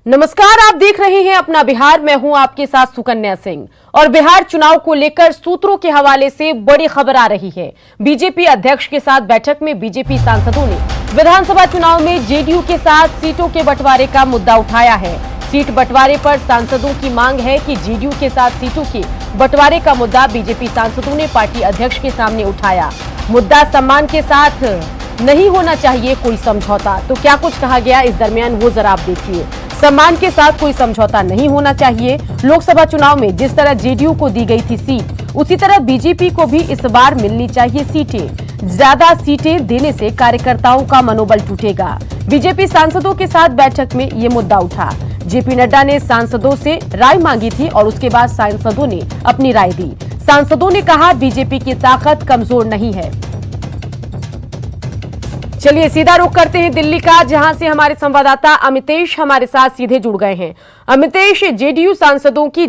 नमस्कार, आप देख रहे हैं अपना बिहार। मैं हूं आपके साथ सुकन्या सिंह। और बिहार चुनाव को लेकर सूत्रों के हवाले से बड़ी खबर आ रही है। बीजेपी अध्यक्ष के साथ बैठक में बीजेपी सांसदों ने विधानसभा चुनाव में जेडीयू के साथ सीटों के बंटवारे का मुद्दा उठाया है। सीट बंटवारे पर सांसदों की मांग है कि जेडीयू के साथ सीटों के बंटवारे का मुद्दा बीजेपी सांसदों ने पार्टी अध्यक्ष के सामने उठाया। मुद्दा सम्मान के साथ नहीं होना चाहिए कोई समझौता। तो क्या कुछ कहा गया इस दरमियान वो जरा आप देखिए। सम्मान के साथ कोई समझौता नहीं होना चाहिए। लोकसभा चुनाव में जिस तरह जेडीयू को दी गई थी सीट, उसी तरह बीजेपी को भी इस बार मिलनी चाहिए सीटें। ज्यादा सीटें देने से कार्यकर्ताओं का मनोबल टूटेगा। बीजेपी सांसदों के साथ बैठक में ये मुद्दा उठा। जेपी नड्डा ने सांसदों से राय मांगी थी और उसके बाद सांसदों ने अपनी राय दी। सांसदों ने कहा बीजेपी की ताकत कमजोर नहीं है। चलिए सीधा रुख करते हैं दिल्ली का, जहां से हमारे संवाददाता अमितेश हमारे साथ सीधे जुड़ गए हैं। अमितेश, जेडीयू सांसदों की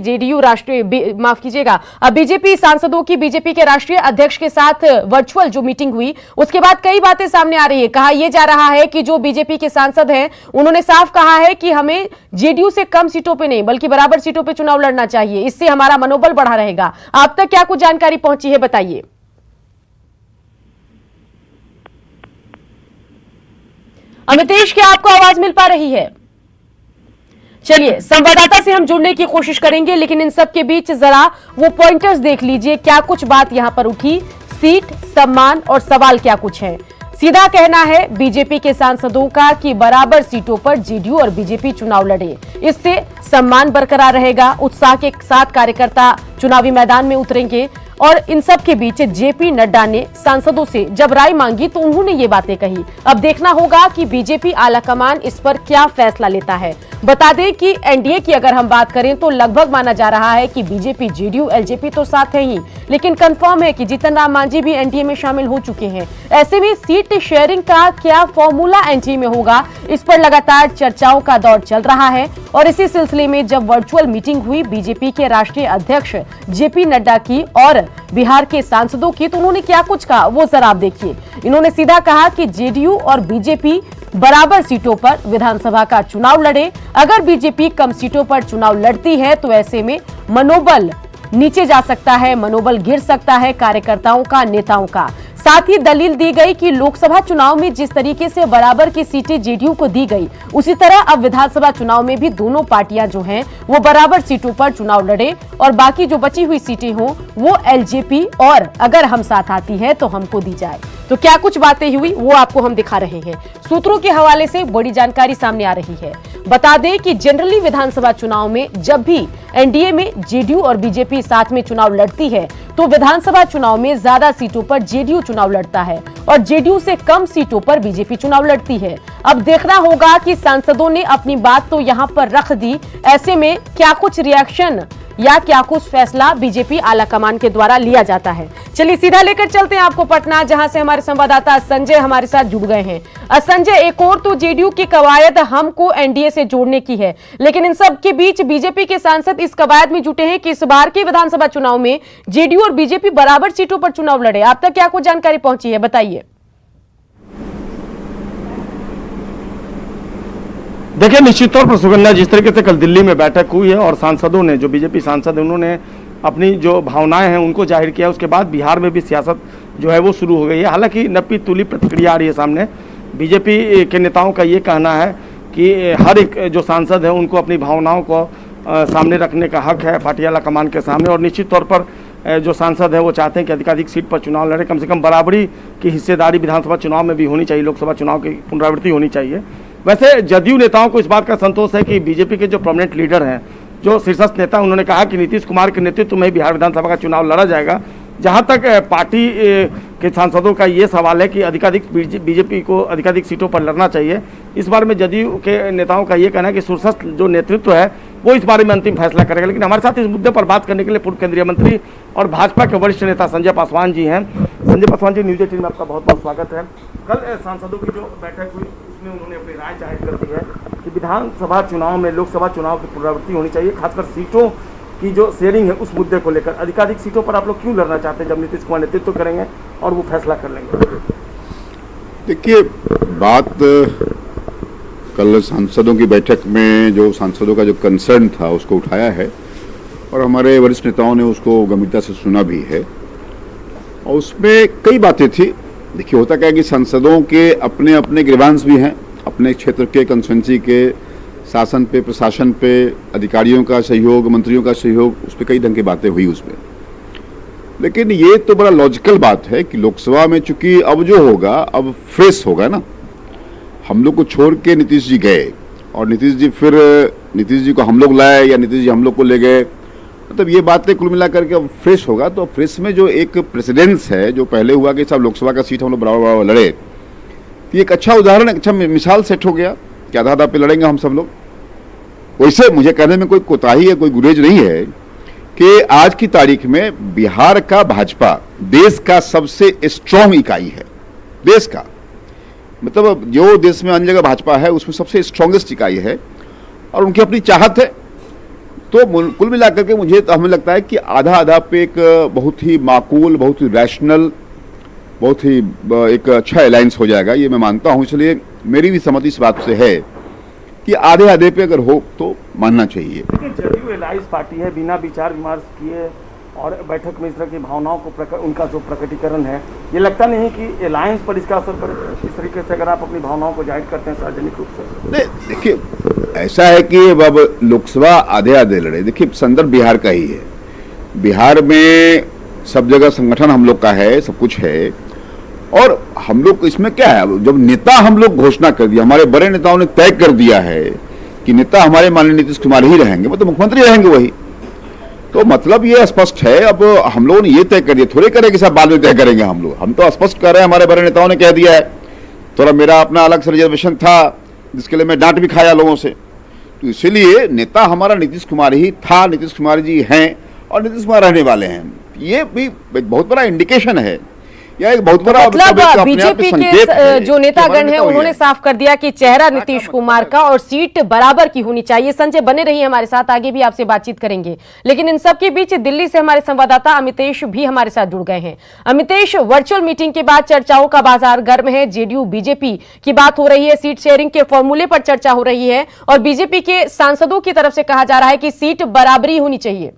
बीजेपी सांसदों की बीजेपी के राष्ट्रीय अध्यक्ष के साथ वर्चुअल जो मीटिंग हुई, उसके बाद कई बातें सामने आ रही है। कहा यह जा रहा है कि जो बीजेपी के सांसद हैं उन्होंने साफ कहा है कि हमें जेडीयू से कम सीटों पर नहीं बल्कि बराबर सीटों पर चुनाव लड़ना चाहिए, इससे हमारा मनोबल बढ़ा रहेगा। आप तक क्या कुछ जानकारी पहुंची है, बताइए। अमितेश, क्या आपको आवाज मिल पा रही है? चलिए संवाददाता से हम जुड़ने की कोशिश करेंगे, लेकिन इन सब के बीच जरा वो पॉइंटर्स देख लीजिए, क्या कुछ बात यहां पर उठी। सीट, सम्मान और सवाल क्या कुछ है। सीधा कहना है बीजेपी के सांसदों का कि बराबर सीटों पर जेडीयू और बीजेपी चुनाव लड़े, इससे सम्मान बरकरार रहेगा। उत्साह के साथ कार्यकर्ता चुनावी मैदान में उतरेंगे। और इन सब के बीच जेपी नड्डा ने सांसदों से जब राय मांगी तो उन्होंने ये बातें कही। अब देखना होगा कि बीजेपी आलाकमान इस पर क्या फैसला लेता है। बता दें कि एनडीए की अगर हम बात करें तो लगभग माना जा रहा है कि बीजेपी, जेडीयू, एलजेपी तो साथ है ही, लेकिन कंफर्म है कि जीतन राम मांझी भी एनडीए में शामिल हो चुके हैं। ऐसे में सीट शेयरिंग का क्या फॉर्मूला एनडीए में होगा, इस पर लगातार चर्चाओं का दौर चल रहा है। और इसी सिलसिले में जब वर्चुअल मीटिंग हुई बीजेपी के राष्ट्रीय अध्यक्ष जेपी नड्डा की और बिहार के सांसदों की, तो उन्होंने क्या कुछ कहा वो जरा आप देखिए। इन्होंने सीधा कहा कि जेडीयू और बीजेपी बराबर सीटों पर विधानसभा का चुनाव लड़े। अगर बीजेपी कम सीटों पर चुनाव लड़ती है तो ऐसे में मनोबल नीचे जा सकता है, मनोबल गिर सकता है कार्यकर्ताओं का, नेताओं का। साथ ही दलील दी गई कि लोकसभा चुनाव में जिस तरीके से बराबर की सीटें जेडीयू को दी गई, उसी तरह अब विधानसभा चुनाव में भी दोनों पार्टियां जो हैं वो बराबर सीटों पर चुनाव लड़े और बाकी जो बची हुई सीटें हों वो एलजेपी और अगर हम साथ आती है तो हमको दी जाए। तो क्या कुछ बातें हुई वो आपको हम दिखा रहे हैं। सूत्रों के हवाले से बड़ी जानकारी सामने आ रही है। बता दें कि जनरली विधानसभा चुनाव में जब भी एनडीए में जेडीयू और बीजेपी साथ में चुनाव लड़ती है तो विधानसभा चुनाव में ज्यादा सीटों पर जेडीयू चुनाव लड़ता है और जेडीयू से कम सीटों पर बीजेपी चुनाव लड़ती है। अब देखना होगा कि सांसदों ने अपनी बात तो यहां पर रख दी, ऐसे में क्या कुछ रिएक्शन या क्या कुछ फैसला बीजेपी आलाकमान के द्वारा लिया जाता है। चलिए सीधा लेकर चलते हैं आपको पटना, जहां से हमारे संवाददाता संजय हमारे साथ जुड़ गए हैं। संजय, एक और तो जेडीयू की कवायद हमको एनडीए से जोड़ने की है, लेकिन इन सब के बीच बीजेपी के सांसद इस कवायद में जुटे हैं कि इस बार के विधानसभा चुनाव में जेडीयू और बीजेपी बराबर सीटों पर चुनाव लड़े। आप तक क्या कुछ जानकारी पहुंची है, बताइए। देखिए, निश्चित तौर पर सुगन्या, जिस तरीके से कल दिल्ली में बैठक हुई है और सांसदों ने, जो बीजेपी सांसद हैं, उन्होंने अपनी जो भावनाएं हैं उनको जाहिर किया, उसके बाद बिहार में भी सियासत जो है वो शुरू हो गई है। हालांकि नपी तुली प्रतिक्रिया आ रही है सामने। बीजेपी के नेताओं का ये कहना है कि हर एक जो सांसद है उनको अपनी भावनाओं को सामने रखने का हक है पार्टी आलाकमान के सामने। और निश्चित तौर पर जो सांसद है वो चाहते हैं कि अधिकाधिक सीट पर चुनाव लड़े, कम से कम बराबरी की हिस्सेदारी विधानसभा चुनाव में भी होनी चाहिए, लोकसभा चुनाव की पुनरावृत्ति होनी चाहिए। वैसे जदयू नेताओं को इस बात का संतोष है कि बीजेपी के जो प्रोमिनेंट लीडर हैं, जो शीर्षस्थ नेता, उन्होंने कहा कि नीतीश कुमार के नेतृत्व में बिहार विधानसभा का चुनाव लड़ा जाएगा। जहां तक पार्टी के सांसदों का ये सवाल है कि अधिकाधिक बीजेपी को अधिकाधिक सीटों पर लड़ना चाहिए, इस बारे में जदयू के नेताओं का ये कहना है कि शीर्षस्थ जो नेतृत्व है वो इस बारे में अंतिम फैसला करेगा। लेकिन हमारे साथ इस मुद्दे पर बात करने के लिए पूर्व केंद्रीय मंत्री और भाजपा के वरिष्ठ नेता संजय पासवान जी हैं। संजय पासवान जी, न्यूज 18 में आपका बहुत बहुत स्वागत है। कल सांसदों की जो बैठक हुई उसमें उन्होंने अपनी राय जाहिर कर दी है कि विधानसभा चुनाव में लोकसभा चुनाव की पुनरावृत्ति होनी चाहिए, खासकर सीटों की जो शेयरिंग है उस मुद्दे को लेकर। अधिकाधिक सीटों पर आप लोग क्यों लड़ना चाहते हैं जब नीतीश कुमार नेतृत्व करेंगे और वो फैसला कर लेंगे? देखिए, बात कल सांसदों की बैठक में जो सांसदों का जो कंसर्न था उसको उठाया है और हमारे वरिष्ठ नेताओं ने उसको गंभीरता से सुना भी है और उसमें कई बातें थी। देखिए, होता क्या है कि सांसदों के अपने अपने ग्रीवांस भी हैं, अपने क्षेत्र के कंस्टिट्यूंसी के शासन पे, प्रशासन पे, अधिकारियों का सहयोग, मंत्रियों का सहयोग, उस पर कई ढंग की बातें हुई उसमें। लेकिन ये तो बड़ा लॉजिकल बात है कि लोकसभा में चूंकि अब जो होगा अब फ्रेश होगा ना, हम लोग को छोड़ के नीतीश जी गए और नीतीश जी को हम लोग लाए या नीतीश जी हम लोग को ले गए, मतलब ये बातें कुल मिलाकर के अब फ्रेश होगा। तो फ्रेश में जो एक प्रेसिडेंस है जो पहले हुआ कि सब लोकसभा का सीट हम लोग बराबर बराबर लड़े, तो ये एक अच्छा उदाहरण, अच्छा मिसाल सेट हो गया कि आधा आधा पे लड़ेंगे हम सब लोग। वैसे मुझे कहने में कोई कोताही है, कोई गुरेज नहीं है कि आज की तारीख में बिहार का भाजपा देश का सबसे स्ट्रांग इकाई है, देश का, मतलब जो देश में अन्य जगह भाजपा है उसमें सबसे स्ट्रांगेस्ट इकाई है और उनकी अपनी चाहत है। तो कुल मिलाकर के मुझे तो हमें लगता है कि आधा आधा पे एक बहुत ही माकूल, बहुत ही रैशनल, बहुत ही एक अच्छा अलायंस हो जाएगा, ये मैं मानता हूं। इसलिए मेरी भी सहमति इस बात से है कि आधे आधे पे अगर हो तो मानना चाहिए। लेकिन जदयू एलायंस पार्टी है, बिना विचार विमर्श किए और बैठक में इस तरह की भावनाओं को उनका जो प्रकटीकरण है, ये लगता नहीं है कि एलायंस पर इसका असर पड़े इस तरीके से अगर आप अपनी भावनाओं को जाहिर करते हैं सार्वजनिक रूप से? नहीं, देखिए ऐसा है कि अब लोकसभा आधे आधे लड़े। देखिए, संदर्भ बिहार का ही है, बिहार में सब जगह संगठन हम लोग का है, सब कुछ है और हम लोग इसमें क्या है, जब नेता हम लोग घोषणा कर दिया, हमारे बड़े नेताओं ने तय कर दिया है कि नेता हमारे माननीय नीतीश कुमार ही रहेंगे, मतलब मुख्यमंत्री रहेंगे वही, तो मतलब ये स्पष्ट है। अब हम लोगों ने ये तय कर दिया, थोड़े करें कि सब बाद में तय करेंगे हम तो स्पष्ट कर रहे हैं, हमारे बड़े नेताओं ने कह दिया है। थोड़ा मेरा अपना अलग से रिजर्वेशन था जिसके लिए मैं डांट भी खाया लोगों से, तो इसीलिए नेता हमारा नीतीश कुमार ही था, नीतीश कुमार जी हैं और नीतीश कुमार रहने वाले हैं। ये भी एक बहुत बड़ा इंडिकेशन है या एक बहुत बड़ा मतलब बीजेपी के जो नेतागण हैं उन्होंने साफ कर दिया कि चेहरा नीतीश कुमार का और सीट बराबर की होनी चाहिए। संजय बने रहिए हमारे साथ, आगे भी आपसे बातचीत करेंगे। लेकिन इन सब के बीच दिल्ली से हमारे संवाददाता अमितेश भी हमारे साथ जुड़ गए हैं। अमितेश, वर्चुअल मीटिंग के बाद चर्चाओं का बाजार गर्म है, जेडीयू बीजेपी की बात हो रही है, सीट शेयरिंग के फॉर्मूले पर चर्चा हो रही है और बीजेपी के सांसदों की तरफ से कहा जा रहा है कि सीट बराबरी होनी चाहिए।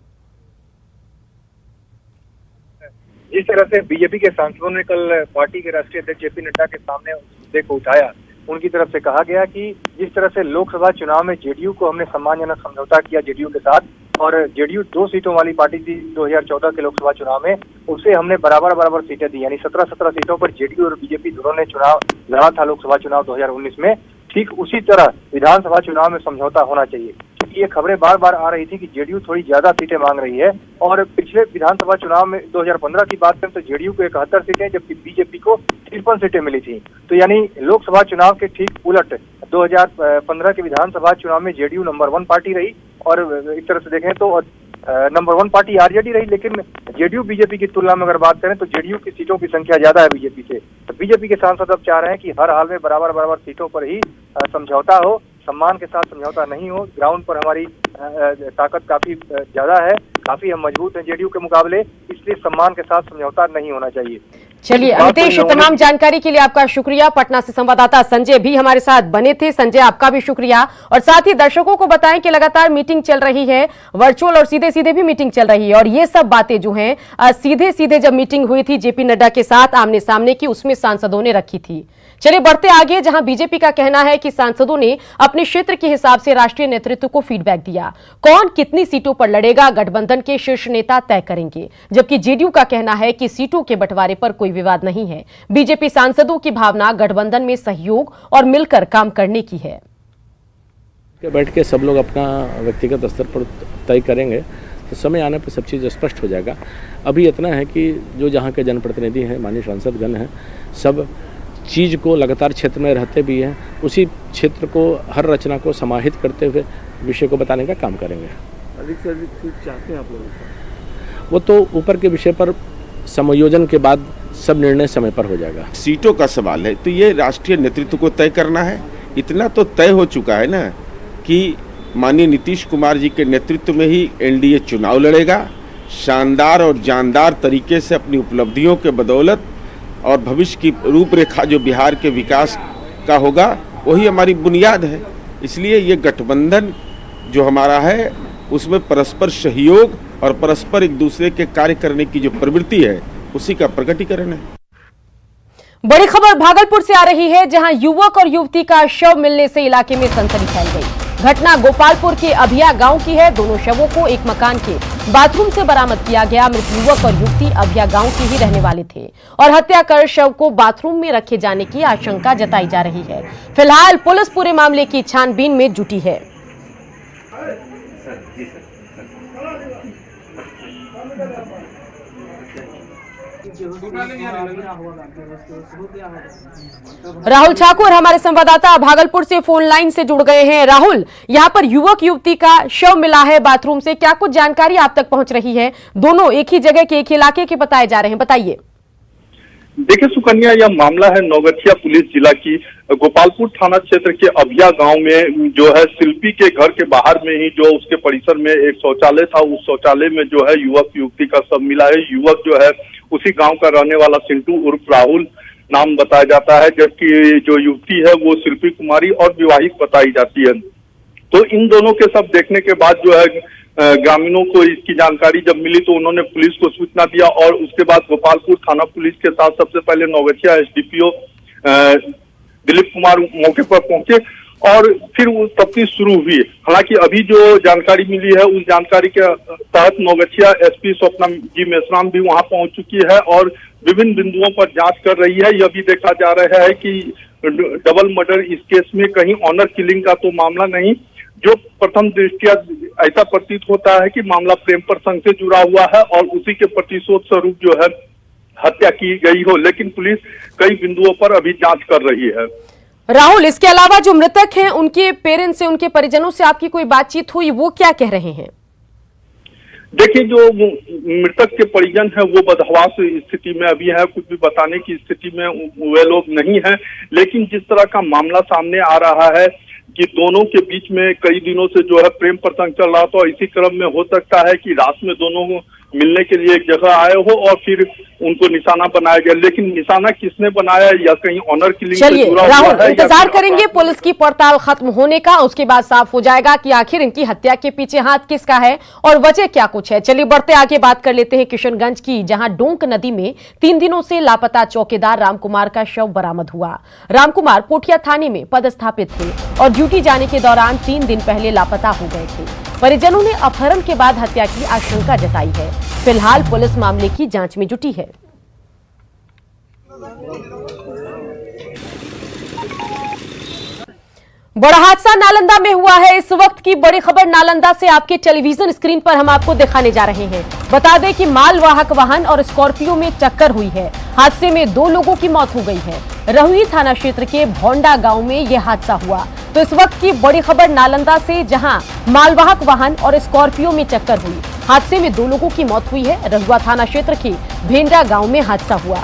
जिस तरह से बीजेपी के सांसदों ने कल पार्टी के राष्ट्रीय अध्यक्ष जेपी नड्डा के सामने मुद्दे को उठाया, उनकी तरफ से कहा गया कि जिस तरह से लोकसभा चुनाव में जेडीयू को हमने सम्मानजनक समझौता किया जेडीयू के साथ और जेडीयू 2 सीटों वाली पार्टी थी 2014 के लोकसभा चुनाव में, उसे हमने बराबर सीटें दी, यानी 17 सीटों पर जेडीयू और बीजेपी दोनों ने चुनाव लड़ा था लोकसभा चुनाव 2019 में। ठीक उसी तरह विधानसभा चुनाव में समझौता होना चाहिए। ये खबरें बार बार आ रही थी कि जेडीयू थोड़ी ज्यादा सीटें मांग रही है और पिछले विधानसभा चुनाव में 2015 की बात करें तो जेडीयू को 71 सीटें जबकि बीजेपी को 53 सीटें मिली थी। तो यानी लोकसभा चुनाव के ठीक उलट 2015 के विधानसभा चुनाव में जेडीयू नंबर 1 पार्टी रही और एक तरह से देखें तो नंबर 1 पार्टी आरजेडी रही। लेकिन जेडीयू बीजेपी की तुलना में अगर बात करें तो जेडीयू की सीटों की संख्या ज्यादा है बीजेपी से। तो बीजेपी के सांसद अब चाह रहे हैं कि हर हाल में बराबर सीटों पर ही समझौता हो, सम्मान के साथ समझौता नहीं हो। ग्राउंड पर हमारी ताकत काफी ज्यादा है, काफी हम मजबूत हैं जेडीयू के मुकाबले, इसलिए सम्मान के साथ समझौता नहीं होना चाहिए। चलिए अमितेश, तमाम जानकारी के लिए आपका शुक्रिया। पटना से संवाददाता संजय भी हमारे साथ बने थे। संजय, आपका भी शुक्रिया और साथ ही दर्शकों को बताएं कि लगातार मीटिंग चल रही है, वर्चुअल और सीधे सीधे भी मीटिंग चल रही है और ये सब बातें जो हैं सीधे सीधे जब मीटिंग हुई थी जेपी नड्डा के साथ आमने सामने की, उसमें सांसदों ने रखी थी। चलिए बढ़ते आगे, जहां बीजेपी का कहना है कि सांसदों ने अपने क्षेत्र के हिसाब से राष्ट्रीय नेतृत्व को फीडबैक दिया, कौन कितनी सीटों पर लड़ेगा गठबंधन के शीर्ष नेता तय करेंगे। जबकि जेडीयू का कहना है कि सीटों के बंटवारे पर कोई विवाद नहीं है, बीजेपी सांसदों की भावना गठबंधन में सहयोग और मिलकर काम करने की है। बैठ के सब लोग अपना व्यक्तिगत स्तर पर तय करेंगे तो समय आने पर सब चीज़ स्पष्ट हो जाएगा। अभी इतना है कि जो जहाँ के जनप्रतिनिधि हैं, माननीय सांसदगण हैं, सब चीज़ को लगातार क्षेत्र में रहते भी हैं, उसी क्षेत्र को हर रचना को समाहित करते हुए विषय को बताने का काम करेंगे। अधिक से अधिक सीट चाहते हैं आप लोग? वो तो ऊपर के विषय पर समायोजन के बाद सब निर्णय समय पर हो जाएगा। सीटों का सवाल है तो ये राष्ट्रीय नेतृत्व को तय करना है। इतना तो तय हो चुका है ना कि माननीय नीतीश कुमार जी के नेतृत्व में ही एनडीए चुनाव लड़ेगा, शानदार और जानदार तरीके से अपनी उपलब्धियों के बदौलत और भविष्य की रूपरेखा जो बिहार के विकास का होगा वही हमारी बुनियाद है। इसलिए ये गठबंधन जो हमारा है उसमें परस्पर सहयोग और परस्पर एक दूसरे के कार्य करने की जो प्रवृत्ति है उसी का प्रकटीकरण है। बड़ी खबर भागलपुर से आ रही है, जहां युवक और युवती का शव मिलने से इलाके में सनसनी फैल गई। घटना गोपालपुर के अभिया गांव की है। दोनों शवों को एक मकान के बाथरूम से बरामद किया गया। मृत युवक और युवती अभिया गांव के ही रहने वाले थे और हत्या कर शव को बाथरूम में रखे जाने की आशंका जताई जा रही है। फिलहाल पुलिस पूरे मामले की छानबीन में जुटी है। राहुल ठाकुर हमारे संवाददाता भागलपुर से फोन लाइन से जुड़ गए हैं। राहुल, यहां पर युवक युवती का शव मिला है बाथरूम से, क्या कुछ जानकारी आप तक पहुंच रही है? दोनों एक ही जगह के, एक ही इलाके के बताए जा रहे हैं, बताइए। देखिए सुकन्या, यह मामला है नौगछिया पुलिस जिला की गोपालपुर थाना क्षेत्र के अभिया गांव में जो है शिल्पी के घर के बाहर में ही जो उसके परिसर में एक शौचालय था, उस शौचालय में जो है युवक युवती का शव मिला है। युवक जो है उसी गांव का रहने वाला सिंटू उर्फ राहुल नाम बताया जाता है, जबकि जो युवती है वो शिल्पी कुमारी और विवाहित बताई जाती है। तो इन दोनों के शव देखने के बाद जो है ग्रामीणों को इसकी जानकारी जब मिली तो उन्होंने पुलिस को सूचना दिया और उसके बाद गोपालपुर थाना पुलिस के साथ सबसे पहले नौगछिया एसडीपीओ दिलीप कुमार मौके पर पहुंचे और फिर वो तफ्तीश शुरू हुई। हालांकि अभी जो जानकारी मिली है उस जानकारी के तहत नौगछिया एसपी स्वप्ना जी मेश्राम भी वहां पहुंच चुकी है और विभिन्न बिंदुओं पर जांच कर रही है। यह भी देखा जा रहा है कि डबल मर्डर इस केस में कहीं ऑनर किलिंग का तो मामला नहीं, जो प्रथम दृष्टिया ऐसा प्रतीत होता है कि मामला प्रेम प्रसंग से जुड़ा हुआ है और उसी के प्रतिशोध स्वरूप जो है हत्या की गई हो, लेकिन पुलिस कई बिंदुओं पर अभी जांच कर रही है। राहुल, इसके अलावा जो मृतक हैं उनके पेरेंट्स से, उनके परिजनों से आपकी कोई बातचीत हुई, वो क्या कह रहे हैं? देखिए, जो मृतक के परिजन है वो बदहवास स्थिति में अभी है, कुछ भी बताने की स्थिति में वे लोग नहीं है। लेकिन जिस तरह का मामला सामने आ रहा है कि दोनों के बीच में कई दिनों से जो है प्रेम प्रसंग चल रहा, तो इसी क्रम में हो सकता है कि रात में दोनों मिलने के लिए एक जगह आए हो और फिर उनको निशाना बनाया गया। लेकिन निशाना किसने बनाया या कहीं ऑनर किलिंग से जुड़ा हुआ है? राहुल, इंतजार करेंगे पुलिस की पड़ताल खत्म होने का, उसके बाद साफ हो जाएगा कि आखिर इनकी हत्या के पीछे हाथ किसका है और वजह क्या कुछ है। चलिए बढ़ते आगे बात कर लेते हैं किशनगंज की, जहां डोंक नदी में 3 दिनों से लापता चौकीदार रामकुमार का शव बरामद हुआ। रामकुमार पोठिया थाने में पदस्थापित थे और ड्यूटी जाने के दौरान 3 दिन पहले लापता हो गए थे। परिजनों ने अपहरण के बाद हत्या की आशंका जताई है। फिलहाल पुलिस मामले की जांच में जुटी है। बड़ा हादसा नालंदा में हुआ है। इस वक्त की बड़ी खबर नालंदा से आपके टेलीविजन स्क्रीन पर हम आपको दिखाने जा रहे हैं। बता दें कि मालवाहक वाहन और स्कॉर्पियो में टक्कर हुई है। हादसे में 2 लोगों की मौत हो गई है। रहुई थाना क्षेत्र के भोंडा गांव में यह हादसा हुआ। तो इस वक्त की बड़ी खबर नालंदा से, जहां मालवाहक वाहन और स्कॉर्पियो में टक्कर हुई। हादसे में 2 लोगों की मौत हुई है। रहुआ थाना क्षेत्र के भेंडा गांव में हादसा हुआ।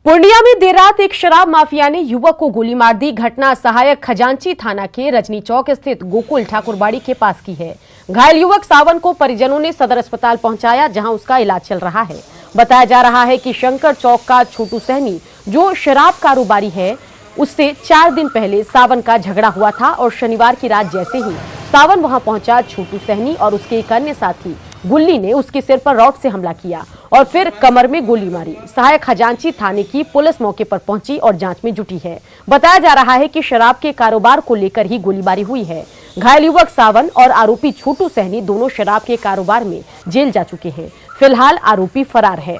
पूर्णिया में देर रात एक शराब माफिया ने युवक को गोली मार दी। घटना सहायक खजांची थाना के रजनी चौक स्थित गोकुल ठाकुरबाड़ी के पास की है। घायल युवक सावन को परिजनों ने सदर अस्पताल पहुंचाया, जहां उसका इलाज चल रहा है। बताया जा रहा है कि शंकर चौक का छोटू सहनी, जो शराब कारोबारी है, उससे 4 दिन पहले सावन का झगड़ा हुआ था और शनिवार की रात जैसे ही सावन वहां पहुंचा, छोटू सहनी और उसके एक अन्य साथी गुल्ली ने उसके सिर पर रॉड से हमला किया और फिर कमर में गोली मारी। सहायक खजांची थाने की पुलिस मौके पर पहुंची और जांच में जुटी है। बताया जा रहा है कि शराब के कारोबार को लेकर ही गोलीबारी हुई है। घायल युवक सावन और आरोपी छोटू सहनी दोनों शराब के कारोबार में जेल जा चुके हैं। फिलहाल आरोपी फरार है।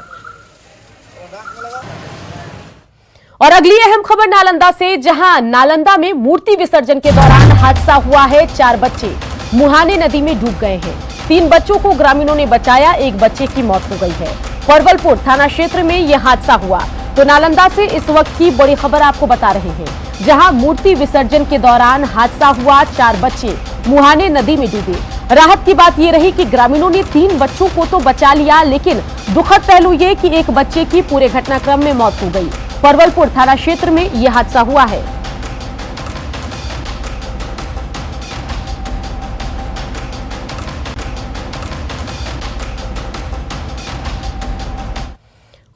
और अगली अहम खबर नालंदा से, जहां नालंदा में मूर्ति विसर्जन के दौरान हादसा हुआ है। 4 बच्चे मुहाने नदी में डूब गए हैं। 3 बच्चों को ग्रामीणों ने बचाया, एक बच्चे की मौत हो गई है। परवलपुर थाना क्षेत्र में यह हादसा हुआ। तो नालंदा से इस वक्त की बड़ी खबर आपको बता रहे हैं, जहां मूर्ति विसर्जन के दौरान हादसा हुआ। 4 बच्चे मुहाने नदी में डूबे। राहत की बात यह रही कि ग्रामीणों ने 3 बच्चों को तो बचा लिया, लेकिन दुखद पहलू ये कि एक बच्चे की पूरे घटनाक्रम में मौत हो गई। परवलपुर थाना क्षेत्र में यह हादसा हुआ है।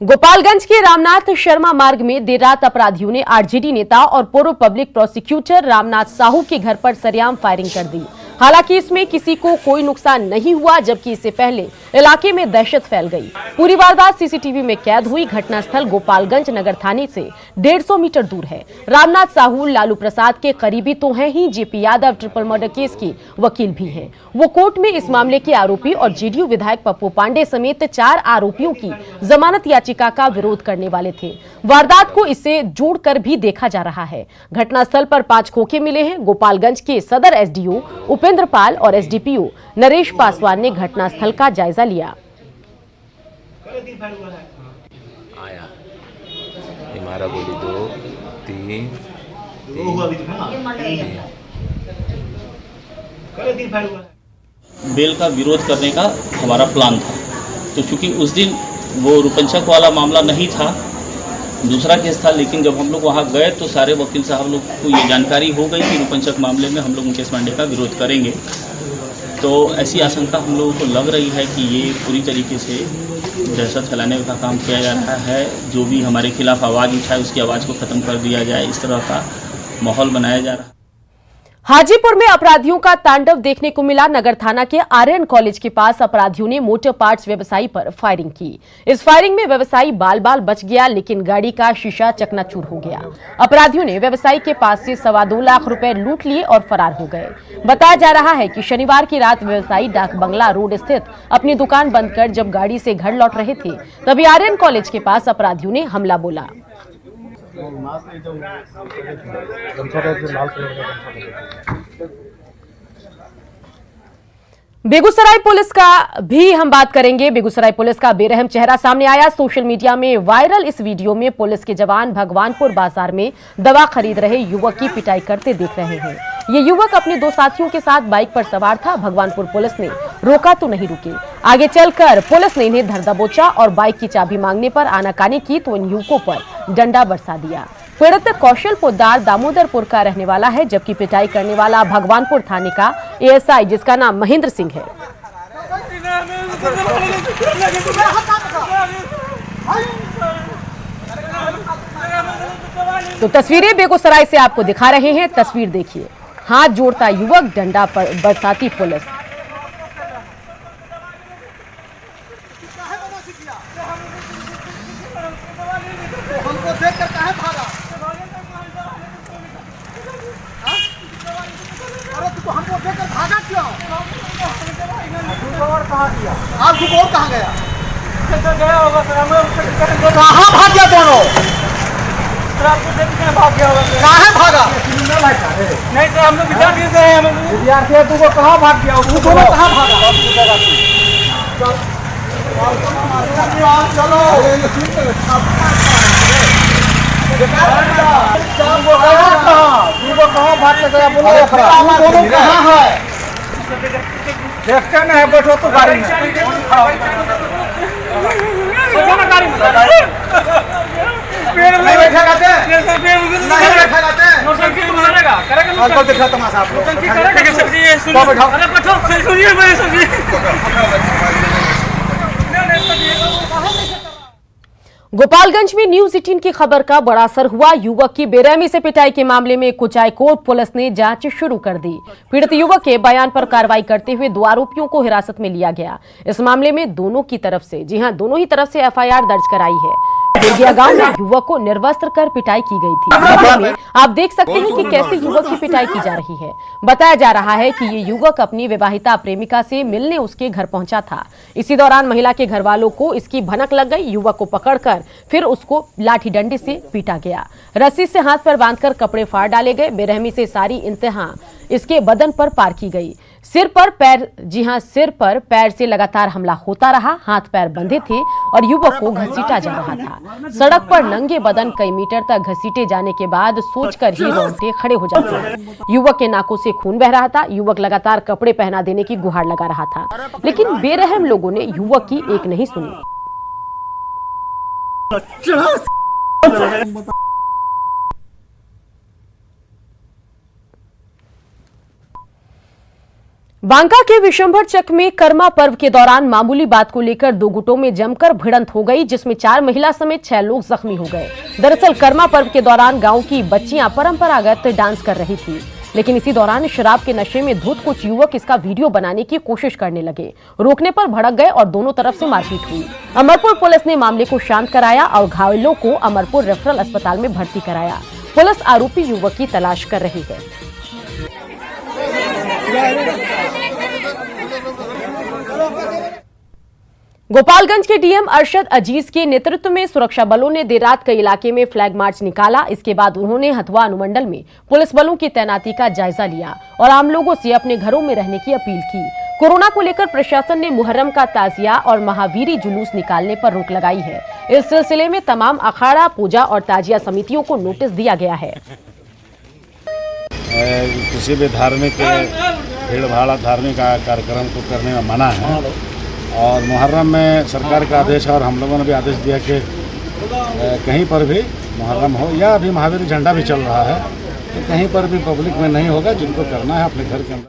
गोपालगंज के रामनाथ शर्मा मार्ग में देर रात अपराधियों ने आरजेडी नेता और पूर्व पब्लिक प्रोसिक्यूटर रामनाथ साहू के घर पर सरेआम फायरिंग कर दी। हालांकि इसमें किसी को कोई नुकसान नहीं हुआ, जबकि इससे पहले इलाके में दहशत फैल गई। पूरी वारदात सीसीटीवी में कैद हुई। घटनास्थल गोपालगंज नगर थाने से 150 मीटर दूर है। रामनाथ साहू लालू प्रसाद के करीबी तो हैं ही, JP Yadav triple murder case की वकील भी हैं। वो कोर्ट में इस मामले के आरोपी और जेडीयू विधायक पप्पू पांडे समेत 4 आरोपियों की जमानत याचिका का विरोध करने वाले थे। वारदात को इससे जोड़कर भी देखा जा रहा है। घटनास्थल पर 5 खोखे मिले हैं। गोपालगंज के सदर एसडीओ उपेंद्र पाल और एसडीपीओ नरेश पासवान ने घटनास्थल का जायजा लिया। आया ये मारा गोली 2 3 बेल का विरोध करने का हमारा प्लान था। तो चूंकि उस दिन वो रुपंचक वाला मामला नहीं था, दूसरा केस था, लेकिन जब हम लोग वहाँ गए तो सारे वकील साहब लोग को ये जानकारी हो गई कि रुपंचक मामले में हम लोग मुकेश पांडे का विरोध करेंगे। तो ऐसी आशंका हम लोगों को लग रही है कि ये पूरी तरीके से दहशत फैलाने का काम किया जा रहा है। जो भी हमारे खिलाफ आवाज़ उठाए उसकी आवाज़ को ख़त्म कर दिया जाए, इस तरह का माहौल बनाया जा रहा है। हाजीपुर में अपराधियों का तांडव देखने को मिला। नगर थाना के आर्यन कॉलेज के पास अपराधियों ने मोटर पार्ट्स व्यवसायी पर फायरिंग की। इस फायरिंग में व्यवसायी बाल बाल बच गया, लेकिन गाड़ी का शीशा चकनाचूर हो गया। अपराधियों ने व्यवसायी के पास से 2.25 लाख रुपए लूट लिए और फरार हो गए। बताया जा रहा है कि शनिवार की रात व्यवसायी डाक बंगला रोड स्थित अपनी दुकान बंद कर जब गाड़ी से घर लौट रहे थे, तभी आर्यन कॉलेज के पास अपराधियों ने हमला बोला। बेगूसराय पुलिस का भी हम बात करेंगे। बेगूसराय पुलिस का बेरहम चेहरा सामने आया। सोशल मीडिया में वायरल इस वीडियो में पुलिस के जवान भगवानपुर बाजार में दवा खरीद रहे युवक की पिटाई करते दिख रहे हैं। ये युवक अपने 2 साथियों के साथ बाइक पर सवार था। भगवानपुर पुलिस ने रोका तो नहीं रुके। आगे चलकर पुलिस ने इन्हें धर दबोचा और बाइक की चाबी मांगने पर आनाकानी की तो इन युवकों पर डंडा बरसा दिया। पीड़ित कौशल पोद्दार दामोदरपुर का रहने वाला है, जबकि पिटाई करने वाला भगवानपुर थाने का एएसआई जिसका नाम महेंद्र सिंह है। तो तस्वीरें बेगूसराय से आपको दिखा रहे हैं। तस्वीर देखिए, हाथ जोड़ता युवक, डंडा पर बरसाती पुलिस। हमको देखकर काहे भागा? अरे तू हमको देखकर भागा क्यों? और कहाँ गया? आप और कहाँ गया? गया होगा सर, हमें कहाँ भाग गया दोनों? सर आपको देख के भाग गया होगा। कहाँ भागा? नहीं सर, हम लोग विद्यार्थी से हैं। विद्यार्थी है, तू कहाँ भाग गया? तू दोनों कहाँ भागा? चलो कहाँ भाग के गया? बोलो कहाँ है? देखते नहीं, बैठो तो गाड़ी में। नहीं बैठेगा नहीं देखा तमाशा आप गोपालगंज में न्यूज 18 की खबर का बड़ा असर हुआ। युवक की बेरहमी से पिटाई के मामले में कुचायकोट पुलिस ने जांच शुरू कर दी। पीड़ित युवक के बयान पर कार्रवाई करते हुए 2 आरोपियों को हिरासत में लिया गया। इस मामले में दोनों की तरफ से, जी हां, दोनों ही तरफ से एफआईआर दर्ज कराई है। बेगिया गांव में युवक को निर्वस्त्र कर पिटाई की गई थी। वीडियो में आप देख सकते हैं कि कैसे युवक की पिटाई की जा रही है। बताया जा रहा है कि ये युवक अपनी विवाहिता प्रेमिका से मिलने उसके घर पहुंचा था। इसी दौरान महिला के घर वालों को इसकी भनक लग गई। युवक को पकड़कर फिर उसको लाठी डंडे से पीटा गया। रस्सी से हाथ पर बांधकर कपड़े फाड़ डाले गए। बेरहमी से सारी इंतहा इसके बदन पर पार की गई। सिर पर पैर, जी हां, सिर पर पैर से लगातार हमला होता रहा। हाथ पैर बंधे थे और युवक को घसीटा जा रहा था। सड़क पर नंगे बदन कई मीटर तक घसीटे जाने के बाद सोचकर ही रोंगटे खड़े हो जाते हैं। युवक के नाकों से खून बह रहा था। युवक लगातार कपड़े पहना देने की गुहार लगा रहा था, लेकिन बेरहम लोगों ने युवक की एक नहीं सुनी। बांका के विशंभर चक में कर्मा पर्व के दौरान मामूली बात को लेकर दो गुटों में जमकर भिड़ंत हो गई, जिसमें 4 महिला समेत 6 लोग जख्मी हो गए। दरअसल कर्मा पर्व के दौरान गांव की बच्चियां परंपरागत डांस कर रही थी, लेकिन इसी दौरान शराब के नशे में धुत कुछ युवक इसका वीडियो बनाने की कोशिश करने लगे। रोकने पर भड़क गए और दोनों तरफ से मारपीट हुई। अमरपुर पुलिस ने मामले को शांत कराया और घायलों को अमरपुर रेफरल अस्पताल में भर्ती कराया। पुलिस आरोपी युवक की तलाश कर रही है। गोपालगंज के डीएम अरशद अजीज के नेतृत्व में सुरक्षा बलों ने देर रात कई इलाके में फ्लैग मार्च निकाला। इसके बाद उन्होंने हथुआ अनुमंडल में पुलिस बलों की तैनाती का जायजा लिया और आम लोगों से अपने घरों में रहने की अपील की। कोरोना को लेकर प्रशासन ने मुहर्रम का ताजिया और महावीरी जुलूस निकालने पर रोक लगाई है। इस सिलसिले में तमाम अखाड़ा, पूजा और ताजिया समितियों को नोटिस दिया गया है। किसी भी धार्मिक भीड़ भाड़ धार्मिक कार्यक्रम को करने में मना है और मुहर्रम में सरकार का आदेश है और हम लोगों ने भी आदेश दिया कि कहीं पर भी मुहर्रम हो या अभी महावीर झंडा भी चल रहा है तो कहीं पर भी पब्लिक में नहीं होगा। जिनको करना है अपने घर के अंदर।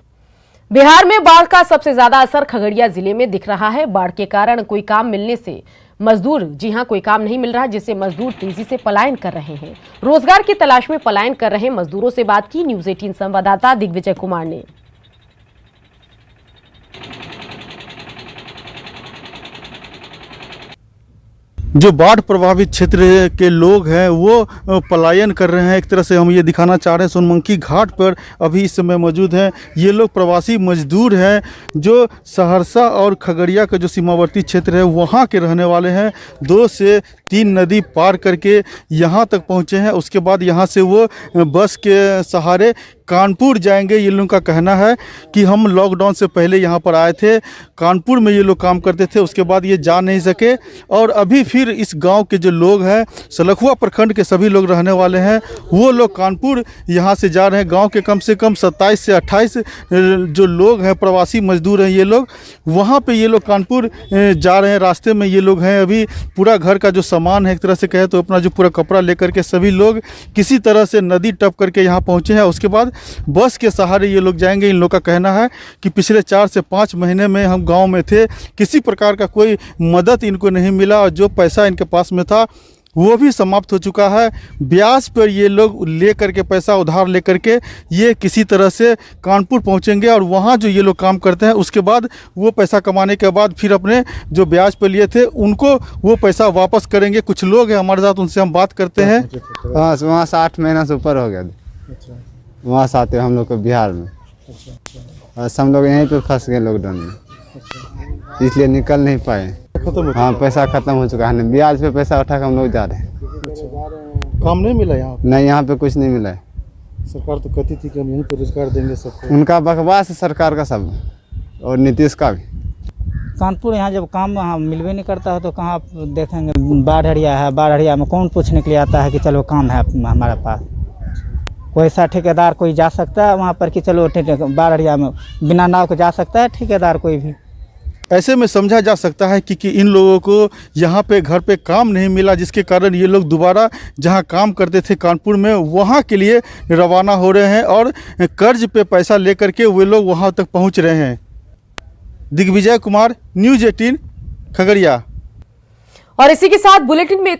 बिहार में बाढ़ का सबसे ज्यादा असर खगड़िया जिले में दिख रहा है। बाढ़ के कारण कोई काम मिलने से मजदूर, जी हां, कोई काम नहीं मिल रहा, जिससे मजदूर तेजी से पलायन कर रहे हैं। रोजगार की तलाश में पलायन कर रहे मजदूरों से बात की न्यूज 18 संवाददाता दिग्विजय कुमार ने। जो बाढ़ प्रभावित क्षेत्र के लोग हैं वो पलायन कर रहे हैं। एक तरह से हम ये दिखाना चाह रहे हैं, सोनमंकी घाट पर अभी इस समय मौजूद हैं। ये लोग प्रवासी मजदूर हैं जो सहरसा और खगड़िया का जो सीमावर्ती क्षेत्र है वहाँ के रहने वाले हैं। 2 से 3 नदी पार करके यहाँ तक पहुँचे हैं। उसके बाद यहाँ से वो बस के सहारे कानपुर जाएंगे। ये लोगों का कहना है कि हम लॉकडाउन से पहले यहाँ पर आए थे, कानपुर में ये लोग काम करते थे, उसके बाद ये जा नहीं सके और अभी फिर इस गांव के जो लोग हैं, सलखुआ प्रखंड के सभी लोग रहने वाले हैं, वो लोग कानपुर यहाँ से जा रहे हैं। गांव के कम से कम 27 से 28 जो लोग हैं, प्रवासी मजदूर हैं, ये लोग वहाँ पे ये लोग कानपुर जा रहे हैं। रास्ते में ये लोग हैं। अभी पूरा घर का जो सामान है, एक तरह से कहे तो अपना जो पूरा कपड़ा लेकर के सभी लोग किसी तरह से नदी टप करके यहाँ पहुँचे हैं। उसके बाद बस के सहारे ये लोग जाएंगे। इन लोग का कहना है कि पिछले 4 से 5 महीने में हम गांव में थे, किसी प्रकार का कोई मदद इनको नहीं मिला और जो पैसा इनके पास में था वो भी समाप्त हो चुका है। ब्याज पर ये लोग लेकर के पैसा उधार लेकर के ये किसी तरह से कानपुर पहुंचेंगे और वहाँ जो ये लोग काम करते हैं उसके बाद वो पैसा कमाने के बाद फिर अपने जो ब्याज पर लिए थे उनको वो पैसा वापस करेंगे। कुछ लोग हैं हमारे साथ, उनसे हम बात करते हैं। हाँ, वहाँ 60 महीना से ऊपर हो गया। वहाँ से आते हम लोग को बिहार में और हम लोग यहीं पे फंस गए लॉकडाउन में, इसलिए निकल नहीं पाए। हाँ, पैसा खत्म हो चुका है। ब्याज पे पैसा उठा कर हम लोग जा रहे हैं। काम नहीं मिला यहाँ? नहीं, यहाँ पे कुछ नहीं मिला है। सरकार तो कहती थी कि हम यहीं पर रोजगार देंगे सबको। उनका बकवास है सरकार का सब और नीतीश का भी। कानपुर यहाँ जब काम वहाँ मिलवे नहीं करता है तो कहाँ आप देखेंगे। बाढ़ हरिया है, बाढ़ हरिया में कौन पूछने के लिए आता है कि चलो काम है हमारे पास। कोई ऐसा ठेकेदार कोई जा सकता है वहाँ पर कि चलो बाढ़िया में बिना नाव के जा सकता है ठेकेदार कोई भी। ऐसे में समझा जा सकता है कि इन लोगों को यहाँ पे घर पे काम नहीं मिला, जिसके कारण ये लोग दोबारा जहाँ काम करते थे कानपुर में वहाँ के लिए रवाना हो रहे हैं और कर्ज पे पैसा लेकर के वे लोग वहाँ तक पहुँच रहे हैं। दिग्विजय कुमार, न्यूज़ 18 खगड़िया। और इसी के साथ बुलेटिन में